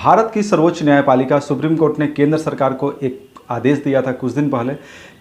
भारत की सर्वोच्च न्यायपालिका सुप्रीम कोर्ट ने केंद्र सरकार को एक आदेश दिया था कुछ दिन पहले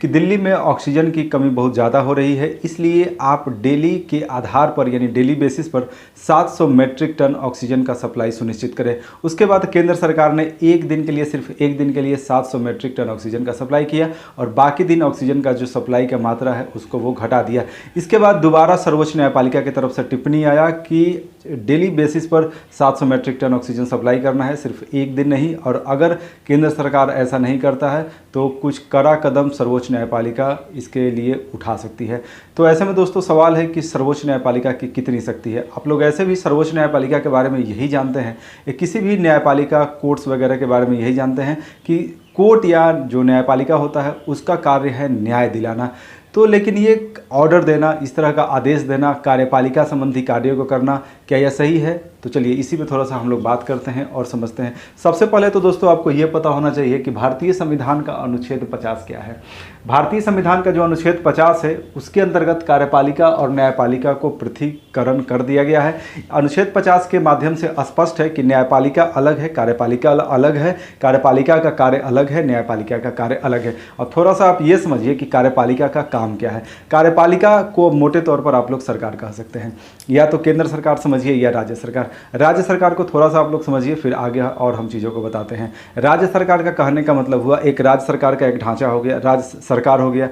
कि दिल्ली में ऑक्सीजन की कमी बहुत ज़्यादा हो रही है, इसलिए आप डेली के आधार पर यानी डेली बेसिस पर 700 मेट्रिक टन ऑक्सीजन का सप्लाई सुनिश्चित करें। उसके बाद केंद्र सरकार ने एक दिन के लिए, सिर्फ एक दिन के लिए 700 मेट्रिक टन ऑक्सीजन का सप्लाई किया और बाकी दिन ऑक्सीजन का जो सप्लाई का मात्रा है उसको वो घटा दिया। इसके बाद दोबारा सर्वोच्च न्यायपालिका की तरफ से टिप्पणी आया कि डेली बेसिस पर 700 मेट्रिक टन ऑक्सीजन सप्लाई करना है, सिर्फ एक दिन नहीं, और अगर केंद्र सरकार ऐसा नहीं करता है तो कुछ कड़ा कदम सर्वोच्च न्यायपालिका इसके लिए उठा सकती है। तो ऐसे में दोस्तों सवाल है कि सर्वोच्च न्यायपालिका की कितनी शक्ति है। आप लोग ऐसे भी सर्वोच्च न्यायपालिका के बारे में यही जानते हैं, या किसी भी न्यायपालिका कोर्ट्स वगैरह के बारे में यही जानते हैं कि कोर्ट या जो न्यायपालिका होता है उसका कार्य है न्याय दिलाना। तो लेकिन ये ऑर्डर देना, इस तरह का आदेश देना, कार्यपालिका संबंधी कार्यों को करना, क्या यह सही है? तो चलिए इसी पे थोड़ा सा हम लोग बात करते हैं और समझते हैं। सबसे पहले तो दोस्तों आपको ये पता होना चाहिए कि भारतीय संविधान का अनुच्छेद 50 क्या है। भारतीय संविधान का जो अनुच्छेद 50 है उसके अंतर्गत कार्यपालिका और न्यायपालिका को पृथकीकरण कर दिया गया है। अनुच्छेद 50 के माध्यम से स्पष्ट है कि न्यायपालिका अलग है, कार्यपालिका अलग है, कार्यपालिका का कार्य अलग है, न्यायपालिका का कार्य अलग है। और थोड़ा सा आप ये समझिए कि कार्यपालिका का काम क्या है। कार्यपालिका को मोटे तौर पर आप लोग सरकार कह सकते हैं, या तो केंद्र सरकार समझिए या राज्य सरकार। राज्य सरकार को थोड़ा सा आप लोग समझिए, फिर आगे और हम चीज़ों को बताते हैं। राज्य सरकार का कहने का मतलब हुआ एक राज्य सरकार का एक ढांचा हो गया, राज्य सरकार हो गया,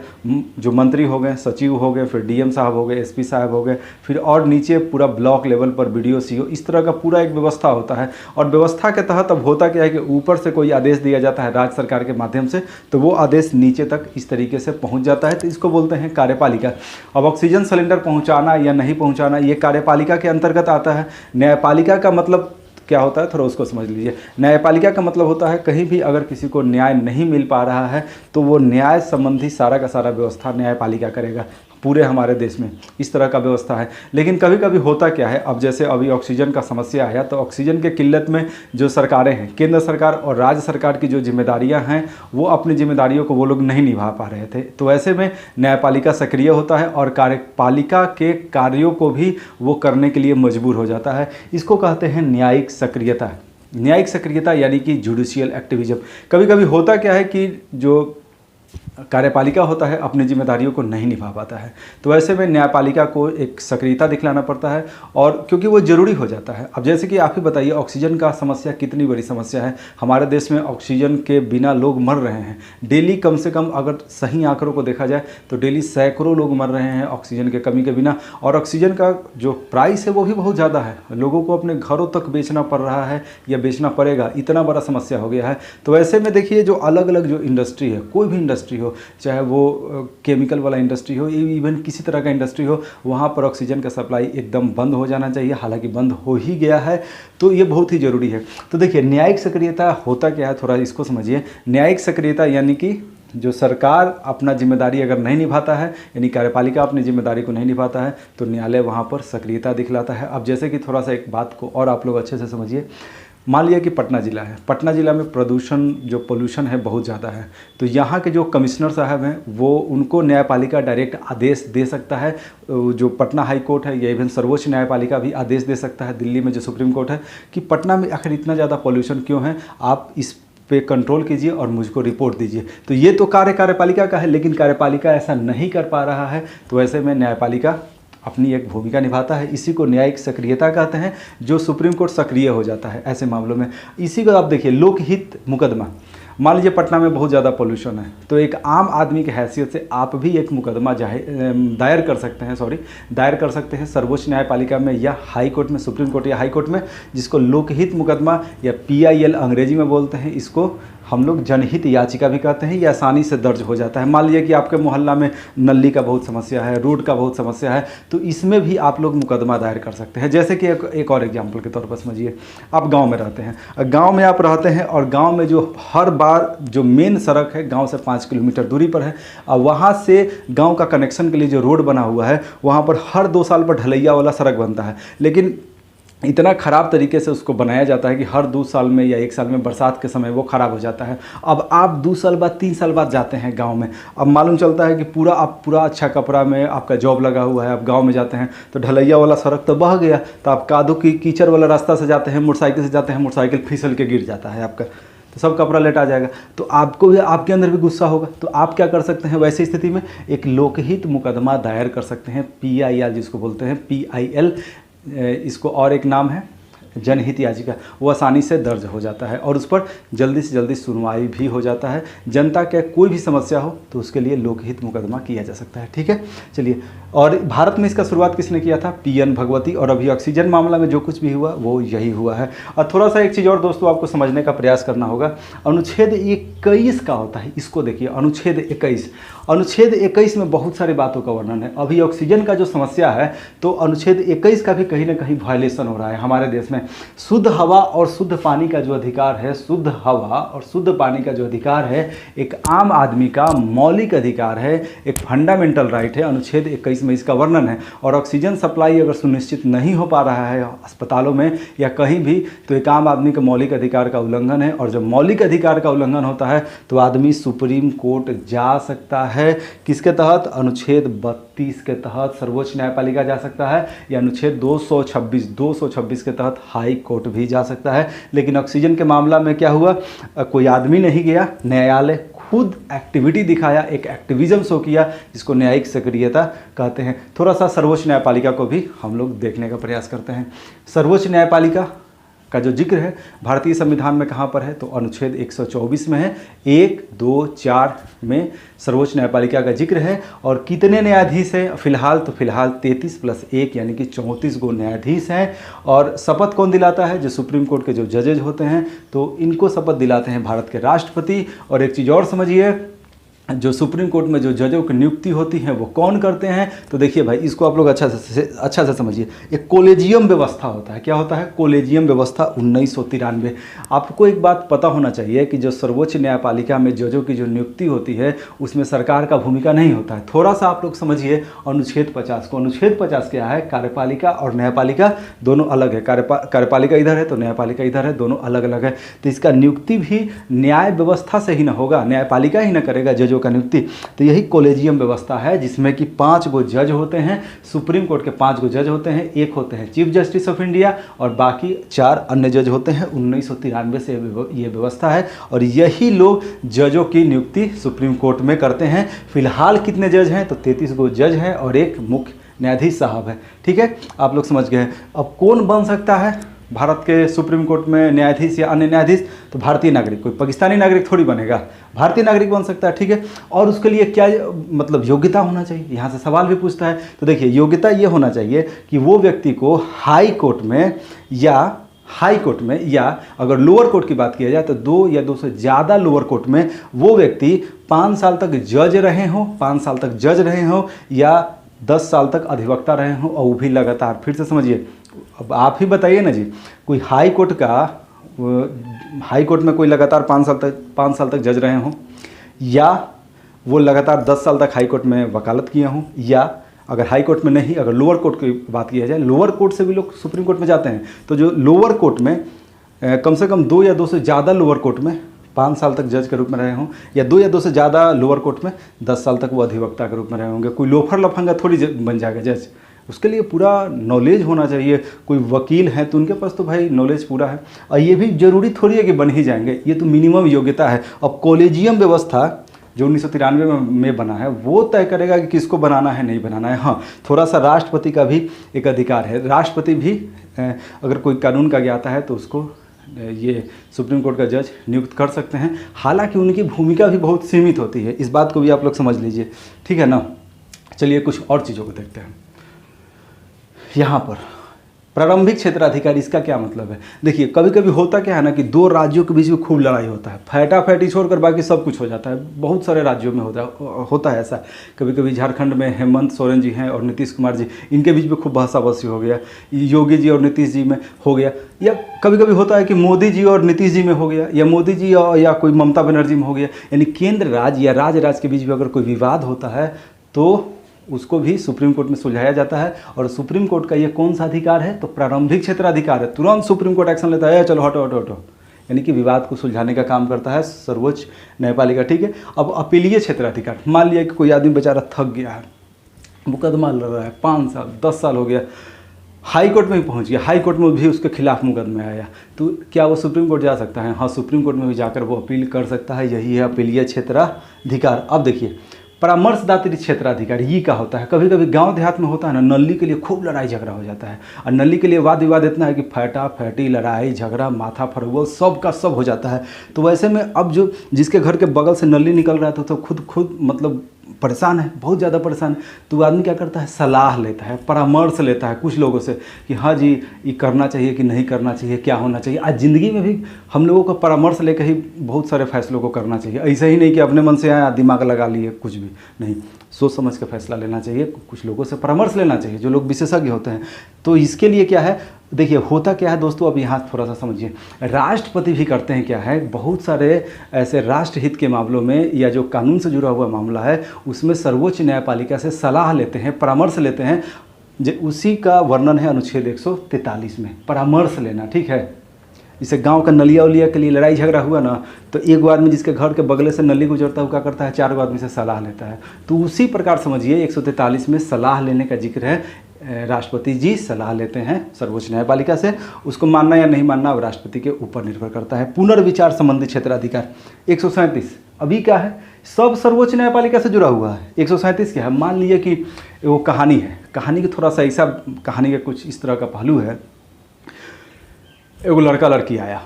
जो मंत्री हो गए, सचिव हो गए, फिर डीएम साहब हो गए, एसपी साहब हो गए, फिर और नीचे पूरा ब्लॉक लेवल पर बीडीओ सीओ, इस तरह का पूरा एक व्यवस्था होता है। और व्यवस्था के तहत अब होता क्या है कि ऊपर से कोई आदेश दिया जाता है राज्य सरकार के माध्यम से, तो वो आदेश नीचे तक इस तरीके से पहुँच जाता है, तो इसको बोलते हैं कार्यपालिका। अब ऑक्सीजन सिलेंडर पहुँचाना या नहीं पहुँचाना ये कार्यपालिका के अंतर्गत आता है। न्यायपालिका का मतलब क्या होता है, थोड़ा उसको समझ लीजिए। न्यायपालिका का मतलब होता है कहीं भी अगर किसी को न्याय नहीं मिल पा रहा है तो वो न्याय संबंधी सारा का सारा व्यवस्था न्यायपालिका करेगा। पूरे हमारे देश में इस तरह का व्यवस्था है। लेकिन कभी कभी होता क्या है, अब जैसे अभी ऑक्सीजन का समस्या आया तो ऑक्सीजन के किल्लत में जो सरकारें हैं, केंद्र सरकार और राज्य सरकार की जो जिम्मेदारियां हैं वो अपनी जिम्मेदारियों को वो लोग नहीं निभा पा रहे थे। तो ऐसे में न्यायपालिका सक्रिय होता है और कार्यपालिका के कार्यों को भी वो करने के लिए मजबूर हो जाता है। इसको कहते हैं न्यायिक सक्रियता। न्यायिक सक्रियता यानी कि जुडिशियल एक्टिविज्म। कभी कभी होता क्या है कि जो कार्यपालिका होता है अपनी जिम्मेदारियों को नहीं निभा पाता है, तो ऐसे में न्यायपालिका को एक सक्रियता दिखलाना पड़ता है, और क्योंकि वो ज़रूरी हो जाता है। अब जैसे कि आप ही बताइए ऑक्सीजन का समस्या कितनी बड़ी समस्या है। हमारे देश में ऑक्सीजन के बिना लोग मर रहे हैं डेली, कम से कम अगर सही आंकड़ों को देखा जाए तो डेली सैकड़ों लोग मर रहे हैं ऑक्सीजन के कमी के बिना। और ऑक्सीजन का जो प्राइस है वो भी बहुत ज़्यादा है, लोगों को अपने घरों तक बेचना पड़ रहा है या बेचना पड़ेगा, इतना बड़ा समस्या हो गया है। तो ऐसे में देखिए जो अलग अलग जो इंडस्ट्री है, कोई भी इंडस्ट्री हो, चाहे वो केमिकल वाला इंडस्ट्री हो, इवन किसी तरह का इंडस्ट्री हो, वहाँ पर ऑक्सीजन का सप्लाई एकदम बंद हो जाना चाहिए। हालांकि बंद हो ही गया है, तो ये बहुत ही ज़रूरी है। तो देखिए न्यायिक सक्रियता होता क्या है, थोड़ा इसको समझिए। न्यायिक सक्रियता यानी कि जो सरकार अपना जिम्मेदारी अगर नहीं निभाता है, यानी कार्यपालिका अपनी जिम्मेदारी को नहीं निभाता है, तो न्यायालय वहाँ पर सक्रियता दिखलाता है। अब जैसे कि थोड़ा सा एक बात को और आप लोग अच्छे से समझिए। मान लिया कि पटना ज़िला है, पटना ज़िला में प्रदूषण जो पोल्यूशन है बहुत ज़्यादा है, तो यहाँ के जो कमिश्नर साहब हैं वो उनको न्यायपालिका डायरेक्ट आदेश दे सकता है। जो पटना हाई कोर्ट है या इवन सर्वोच्च न्यायपालिका भी आदेश दे सकता है, दिल्ली में जो सुप्रीम कोर्ट है, कि पटना में आखिर इतना ज़्यादा पोल्यूशन क्यों है, आप इस पे कंट्रोल कीजिए और मुझको रिपोर्ट दीजिए। तो ये तो कार्य कार्यपालिका का है, लेकिन कार्यपालिका ऐसा नहीं कर पा रहा है, तो ऐसे में न्यायपालिका अपनी एक भूमिका निभाता है। इसी को न्यायिक सक्रियता कहते हैं, जो सुप्रीम कोर्ट सक्रिय हो जाता है ऐसे मामलों में। इसी को आप देखिए लोकहित मुकदमा। मान लीजिए पटना में बहुत ज़्यादा पोल्यूशन है, तो एक आम आदमी की हैसियत से आप भी एक मुकदमा दायर कर सकते हैं सर्वोच्च न्यायपालिका में या हाई कोर्ट में, सुप्रीम कोर्ट या हाई कोर्ट में, जिसको लोकहित मुकदमा या PIL अंग्रेजी में बोलते हैं। इसको हम लोग जनहित याचिका भी कहते हैं। ये आसानी से दर्ज हो जाता है। मान लीजिए कि आपके मोहल्ला में नली का बहुत समस्या है, रोड का बहुत समस्या है, तो इसमें भी आप लोग मुकदमा दायर कर सकते हैं। जैसे कि एक और एग्जांपल के तौर पर समझिए, आप गांव में रहते हैं, गांव में आप रहते हैं और गांव में जो हर बार जो मेन सड़क है गांव से 5 किलोमीटर दूरी पर है, और वहाँ से गाँव का कनेक्शन के लिए जो रोड बना हुआ है वहाँ पर हर 2 साल पर ढलैया वाला सड़क बनता है। लेकिन इतना ख़राब तरीके से उसको बनाया जाता है कि हर 2 साल में या 1 साल में बरसात के समय वो ख़राब हो जाता है। अब आप 2 साल बाद 3 साल बाद जाते हैं गांव में, अब मालूम चलता है कि पूरा अच्छा कपड़ा में आपका जॉब लगा हुआ है, आप गांव में जाते हैं तो ढलैया वाला सड़क तो बह गया, तो आप कादो की कीचड़ वाला रास्ता से जाते हैं, मोटरसाइकिल से जाते हैं, मोटरसाइकिल फिसल के गिर जाता है आपका, तो सब कपड़ा लेट आ जाएगा, तो आपको भी, आपके अंदर भी गुस्सा होगा। तो आप क्या कर सकते हैं वैसी स्थिति में, एक लोकहित मुकदमा दायर कर सकते हैं, PIL जिसको बोलते हैं, PIL, इसको और एक नाम है जनहित याचिका, वो आसानी से दर्ज हो जाता है और उस पर जल्दी से जल्दी सुनवाई भी हो जाता है। जनता के कोई भी समस्या हो तो उसके लिए लोकहित मुकदमा किया जा सकता है। ठीक है, चलिए। और भारत में इसका शुरुआत किसने किया था? PN भगवती, और अभी ऑक्सीजन मामला में जो कुछ भी हुआ वो यही हुआ है। और थोड़ा सा एक चीज़ और दोस्तों आपको समझने का प्रयास करना होगा, अनुच्छेद 21 का होता है, इसको देखिए, अनुच्छेद 21। अनुच्छेद 21 में बहुत सारी बातों का वर्णन है। अभी ऑक्सीजन का जो समस्या है तो अनुच्छेद 21 का भी कहीं ना कहीं वायलेशन हो रहा है हमारे देश में। शुद्ध हवा और शुद्ध पानी का जो अधिकार है, शुद्ध हवा और शुद्ध पानी का जो अधिकार है, एक आम आदमी का मौलिक अधिकार है, एक फंडामेंटल राइट है। अनुच्छेद 21 में इसका वर्णन है। और ऑक्सीजन सप्लाई अगर सुनिश्चित नहीं हो पा रहा है अस्पतालों में या कहीं भी, तो एक आम आदमी के मौलिक अधिकार का उल्लंघन है। और जब मौलिक अधिकार का उल्लंघन होता है तो आदमी सुप्रीम कोर्ट जा सकता है। किसके तहत? अनुच्छेद 32 के तहत सर्वोच्च न्यायपालिका जा सकता है, या अनुच्छेद 226 के तहत हाई कोर्ट भी जा सकता है। लेकिन ऑक्सीजन के मामला में क्या हुआ? कोई आदमी नहीं गया, न्यायालय खुद एक्टिविटी दिखाया, एक एक्टिविज्म शो किया, जिसको न्यायिक सक्रियता कहते हैं। थोड़ा सा सर्वोच्च न्यायपालिका को भी हम लोग देखने का प्रयास करते हैं। सर्वोच्च न्यायपालिका का जो जिक्र है भारतीय संविधान में कहाँ पर है? तो अनुच्छेद 124 में है, 1, 2, 4 में सर्वोच्च न्यायपालिका का जिक्र है। और कितने न्यायाधीश हैं फिलहाल? तो फिलहाल 33 + 1 यानी कि 34 गो न्यायाधीश हैं। और शपथ कौन दिलाता है? जो सुप्रीम कोर्ट के जो जजेज होते हैं, तो इनको शपथ दिलाते हैं भारत के राष्ट्रपति। और एक चीज़ और समझिए, जो सुप्रीम कोर्ट में जो जजों की नियुक्ति होती है वो कौन करते हैं? तो देखिए भाई, इसको आप लोग अच्छा से समझिए। एक कोलेजियम व्यवस्था होता है। क्या होता है? कोलेजियम व्यवस्था 1993। आपको एक बात पता होना चाहिए कि जो सर्वोच्च न्यायपालिका में जजों की जो नियुक्ति होती है उसमें सरकार का भूमिका नहीं होता है। थोड़ा सा आप लोग समझिए अनुच्छेद 50 को। अनुच्छेद 50 क्या है? कार्यपालिका और न्यायपालिका दोनों अलग है। कार्यपालिका इधर है तो न्यायपालिका इधर है, दोनों अलग अलग है। तो इसका नियुक्ति भी न्याय व्यवस्था से ही ना होगा, न्यायपालिका ही ना करेगा जजों का नियुक्ति। तो यही कोलेजियम व्यवस्था है, जिसमें कि 5 गो जज होते हैं। सुप्रीम कोर्ट के 5 गो जज होते हैं, एक होते हैं चीफ जस्टिस ऑफ इंडिया और बाकी 4 अन्य जज होते हैं। 1993 से ये व्यवस्था है और यही लोग जजों की नियुक्ति सुप्रीम कोर्ट में करते हैं। फिलहाल कितने जज हैं? तो 33 गो जज हैं और एक मुख्य न्यायाधीश साहब है। ठीक है, आप लोग समझ गए। अब कौन बन सकता है भारत के सुप्रीम कोर्ट में न्यायाधीश या अन्य न्यायाधीश? तो भारतीय नागरिक, कोई पाकिस्तानी नागरिक थोड़ी बनेगा, भारतीय नागरिक बन सकता है। ठीक है, और उसके लिए क्या मतलब योग्यता होना चाहिए? यहाँ से सवाल भी पूछता है। तो देखिए, योग्यता ये होना चाहिए कि वो व्यक्ति को हाई कोर्ट में या अगर लोअर कोर्ट की बात किया जाए तो 2 या 2 से ज़्यादा लोअर कोर्ट में वो व्यक्ति 5 साल तक जज रहे हों, 5 साल तक जज रहे हों या 10 साल तक अधिवक्ता रहे हों, और वो भी लगातार। फिर से समझिए, अब आप ही बताइए ना जी, कोई हाई कोर्ट में कोई लगातार 5 साल तक जज रहे हों, या वो लगातार 10 साल तक हाई कोर्ट में वकालत किए हों, या अगर हाई कोर्ट में नहीं, अगर लोअर कोर्ट की बात की जाए, लोअर कोर्ट से भी लोग सुप्रीम कोर्ट में जाते हैं, तो जो लोअर कोर्ट में कम से कम 2 या 2 से ज़्यादा लोअर कोर्ट में 5 साल तक जज के रूप में रहे हों, या 2 या 2 से ज़्यादा लोअर कोर्ट में 10 साल तक वो अधिवक्ता के रूप में रहे होंगे। कोई लोफर लफंगा थोड़ी बन जाएगा जज, उसके लिए पूरा नॉलेज होना चाहिए। कोई वकील हैं तो उनके पास तो भाई नॉलेज पूरा है, और ये भी जरूरी थोड़ी है कि बन ही जाएंगे, ये तो मिनिमम योग्यता है। अब कोलेजियम व्यवस्था जो 1993 में बना है वो तय करेगा कि किसको बनाना है, नहीं बनाना है। हाँ, थोड़ा सा राष्ट्रपति का भी एक अधिकार है। राष्ट्रपति भी अगर कोई कानून का ज्ञाता है तो उसको ये सुप्रीम कोर्ट का जज नियुक्त कर सकते हैं। हालांकि उनकी भूमिका भी बहुत सीमित होती है, इस बात को भी आप लोग समझ लीजिए। ठीक है ना, चलिए कुछ और चीज़ों को देखते हैं। यहाँ पर प्रारंभिक क्षेत्राधिकारी, इसका क्या मतलब है? देखिए, कभी कभी होता क्या है ना कि 2 राज्यों के बीच में खूब लड़ाई होता है, फैटा-फैटी छोड़कर बाकी सब कुछ हो जाता है। बहुत सारे राज्यों में होता है ऐसा। कभी कभी झारखंड में हेमंत सोरेन जी हैं और नीतीश कुमार जी, इनके बीच में खूब बहसाबसी हो गया, योगी जी और नीतीश जी में हो गया, या कभी कभी होता है कि मोदी जी और नीतीश जी में हो गया, या मोदी जी या कोई ममता बनर्जी में हो गया। यानी केंद्र राज्य या राज्य के बीच में अगर कोई विवाद होता है तो उसको भी सुप्रीम कोर्ट में सुलझाया जाता है। और सुप्रीम कोर्ट का ये कौन सा अधिकार है, तो प्रारंभिक क्षेत्राधिकार है। तुरंत सुप्रीम कोर्ट एक्शन लेता है, चलो हटो हटो हटो, यानी कि विवाद को सुलझाने का काम करता है सर्वोच्च न्यायपालिका। ठीक है। अब अपीलीय क्षेत्राधिकार, मान लिया कि कोई आदमी बेचारा थक गया है, मुकदमा लड़ रहा है, 5 साल 10 साल हो गया, हाई कोर्ट में भी पहुंच गया, हाई कोर्ट में भी उसके खिलाफ मुकदमा आया, तो क्या वो सुप्रीम कोर्ट जा सकता है? हाँ, सुप्रीम कोर्ट में भी जाकर वो अपील कर सकता है। यही है अपीलीय क्षेत्राधिकार। अब देखिए, परामर्शदात्री क्षेत्राधिकार ये क्या होता है? कभी कभी गांव देहात में होता है ना, नली के लिए खूब लड़ाई झगड़ा हो जाता है, और नली के लिए वाद विवाद इतना है कि फैटा फैटी, लड़ाई झगड़ा, माथा फरवल सब का सब हो जाता है। तो वैसे में अब जो जिसके घर के बगल से नली निकल रहा था, तो खुद मतलब परेशान है, बहुत ज़्यादा परेशान है, तो आदमी क्या करता है, सलाह लेता है, परामर्श लेता है कुछ लोगों से कि हाँ जी ये करना चाहिए कि नहीं करना चाहिए, क्या होना चाहिए। आज ज़िंदगी में भी हम लोगों को परामर्श लेकर ही बहुत सारे फैसलों को करना चाहिए। ऐसा ही नहीं कि अपने मन से आया दिमाग लगा लिए, कुछ भी नहीं, सोच समझ के फैसला लेना चाहिए, कुछ लोगों से परामर्श लेना चाहिए जो लोग विशेषज्ञ होते हैं। तो इसके लिए क्या है, देखिए होता क्या है दोस्तों, अब यहाँ थोड़ा सा समझिए। राष्ट्रपति भी करते हैं क्या है, बहुत सारे ऐसे राष्ट्रहित के मामलों में या जो कानून से जुड़ा हुआ मामला है उसमें सर्वोच्च न्यायपालिका से सलाह लेते हैं, परामर्श लेते हैं। उसी का वर्णन है अनुच्छेद 143 में, परामर्श लेना। ठीक है। जैसे गांव का नलिया उलिया के लिए लड़ाई झगड़ा हुआ ना, तो एक आदमी जिसके घर के बगले से नली गुजरता है वो क्या करता है, 4 आदमी से सलाह लेता है। तो उसी प्रकार समझिए 143 में सलाह लेने का जिक्र है। राष्ट्रपति जी सलाह लेते हैं सर्वोच्च न्यायपालिका से, उसको मानना या नहीं मानना अब राष्ट्रपति के ऊपर निर्भर करता है। पुनर्विचार संबंधी क्षेत्राधिकार 137 अभी क्या है, सब सर्वोच्च न्यायपालिका से जुड़ा हुआ है। 137 क्या है, मान लीजिए कि वो कहानी है, कहानी की थोड़ा सा ऐसा, कहानी का कुछ इस तरह का पहलू है। एगो लड़का लड़की आया,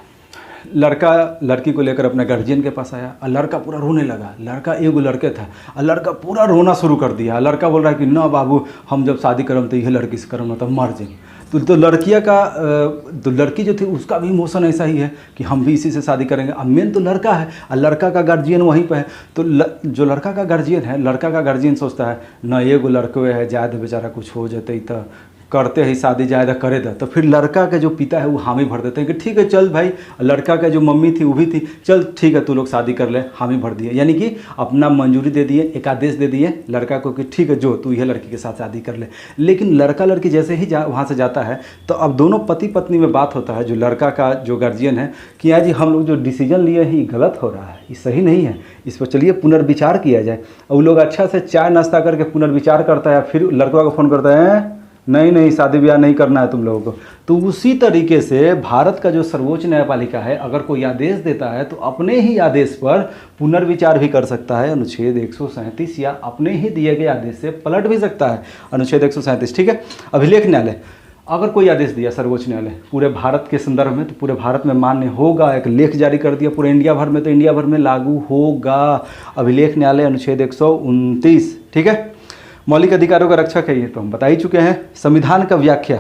लड़का लड़की को लेकर अपने गार्जियन के पास आया, और लड़का पूरा रोने लगा। लड़का एगो लड़के था, और लड़का पूरा रोना शुरू कर दिया। लड़का बोल रहा है कि ना बाबू, हम जब शादी करम तो यह लड़की से करम, तो मर जाएंगे। तो लड़कियाँ का, तो लड़की जो थी उसका भी इमोशन ऐसा ही है कि हम भी इसी से शादी करेंगे। अब मेन तो लड़का है, और लड़का का गार्जियन वहीं पर है। तो जो लड़का का गार्जियन है, लड़का का गार्जियन सोचता है ना एगो लड़के है, जायद बेचारा कुछ हो जाते तो करते ही शादी जायदा करे दा। तो फिर लड़का के जो पिता है वो हामी भर देते हैं कि ठीक है चल भाई, लड़का का जो मम्मी थी वो भी थी, चल ठीक है तू लोग शादी कर ले, हामी भर दिए, यानी कि अपना मंजूरी दे दिए, एक आदेश दे दिए लड़का को कि ठीक है जो तू यह लड़की के साथ शादी कर ले। लेकिन लड़का लड़की जैसे ही वहाँ से जाता है तो अब दोनों पति पत्नी में बात होता है, जो लड़का का जो गार्जियन है कि यार जी हम लोग जो डिसीजन लिए हैं ये गलत हो रहा है, ये सही नहीं है, इस पर चलिए पुनर्विचार किया जाए। और वो लोग अच्छा से चाय नाश्ता करके पुनर्विचार करता है, फिर लड़का को फ़ोन करता है नहीं शादी ब्याह नहीं करना है तुम लोगों को। तो उसी तरीके से भारत का जो सर्वोच्च न्यायपालिका है अगर कोई आदेश देता है तो अपने ही आदेश पर पुनर्विचार भी कर सकता है, अनुच्छेद 137, या अपने ही दिए गए आदेश से पलट भी सकता है, अनुच्छेद 137। ठीक है। अभिलेख न्यायालय अगर कोई आदेश दिया सर्वोच्च न्यायालय पूरे भारत के संदर्भ में, तो पूरे भारत में मान्य होगा। एक लेख जारी कर दिया पूरे इंडिया भर में, तो इंडिया भर में लागू होगा। अभिलेख न्यायालय अनुच्छेद 129। ठीक है। मौलिक अधिकारों का रक्षक है, ये तो हम बता ही चुके हैं। संविधान का व्याख्या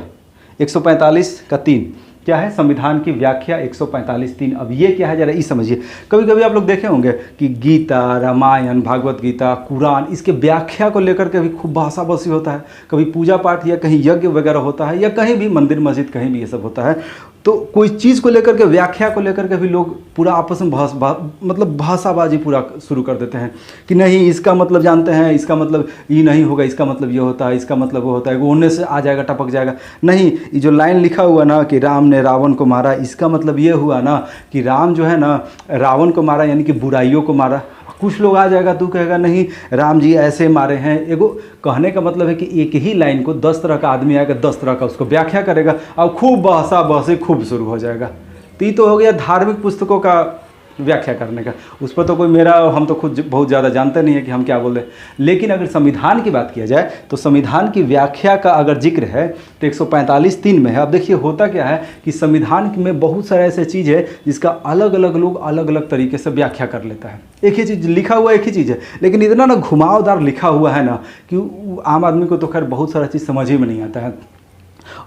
145 का 3 क्या है, संविधान की व्याख्या 145(3). अब ये क्या है जरा ये समझिए। कभी कभी आप लोग देखे होंगे कि गीता, रामायण, भागवत गीता, कुरान, इसके व्याख्या को लेकर के भी खूब भाषा बसी होता है। कभी पूजा पाठ या कहीं यज्ञ वगैरह होता है, या कहीं भी मंदिर मस्जिद कहीं भी ये सब होता है, तो कोई चीज़ को लेकर के, व्याख्या को लेकर के भी लोग पूरा आपस में मतलब भाषाबाजी पूरा शुरू कर देते हैं कि नहीं इसका मतलब जानते हैं, इसका मतलब ये नहीं होगा, इसका मतलब ये होता है, इसका मतलब वो होता है, वो होने से आ जाएगा, टपक जाएगा। नहीं, ये जो लाइन लिखा हुआ ना कि राम ने रावण को मारा, इसका मतलब ये हुआ ना कि राम जो है ना रावण को मारा, यानी कि बुराइयों को मारा। कुछ लोग आ जाएगा, तू कहेगा नहीं राम जी ऐसे मारे हैं। एगो कहने का मतलब है कि एक ही लाइन को 10 तरह का आदमी आएगा, 10 तरह का उसको व्याख्या करेगा, और खूब बहसे खूब शुरू हो जाएगा। तो ये तो हो गया धार्मिक पुस्तकों का व्याख्या करने का, उस पर तो कोई मेरा, हम तो खुद बहुत ज़्यादा जानते नहीं है कि हम क्या बोल रहे हैं। लेकिन अगर संविधान की बात किया जाए तो संविधान की व्याख्या का अगर जिक्र है तो 145(3) में है। अब देखिए होता क्या है कि संविधान में बहुत सारे ऐसे चीज़ है जिसका अलग अलग लोग अलग अलग तरीके से व्याख्या कर लेता है। एक ही चीज़ लिखा हुआ एक ही चीज़ है, लेकिन इतना ना घुमावदार लिखा हुआ है ना कि आम आदमी को तो खैर बहुत सारा चीज़ समझ ही में नहीं आता है।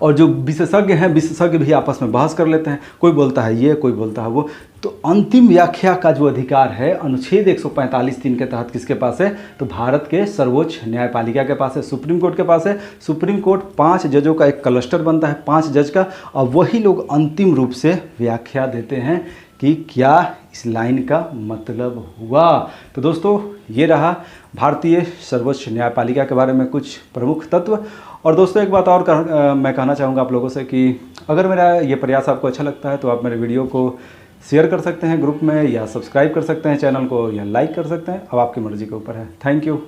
और जो विशेषज्ञ हैं, विशेषज्ञ भी आपस में बहस कर लेते हैं, कोई बोलता है ये, कोई बोलता है वो। तो अंतिम व्याख्या का जो अधिकार है अनुच्छेद 145(3) के तहत किसके पास है, तो भारत के सर्वोच्च न्यायपालिका के पास है, सुप्रीम कोर्ट के पास है। सुप्रीम कोर्ट 5 जजों का एक क्लस्टर बनता है, 5 जज का, और वही लोग अंतिम रूप से व्याख्या देते हैं कि क्या इस लाइन का मतलब हुआ। तो दोस्तों ये रहा भारतीय सर्वोच्च न्यायपालिका के बारे में कुछ प्रमुख तत्व। और दोस्तों एक बात और मैं कहना चाहूँगा आप लोगों से कि अगर मेरा ये प्रयास आपको अच्छा लगता है तो आप मेरे वीडियो को शेयर कर सकते हैं ग्रुप में, या सब्सक्राइब कर सकते हैं चैनल को, या लाइक कर सकते हैं। अब आपकी मर्ज़ी के ऊपर है। Thank you.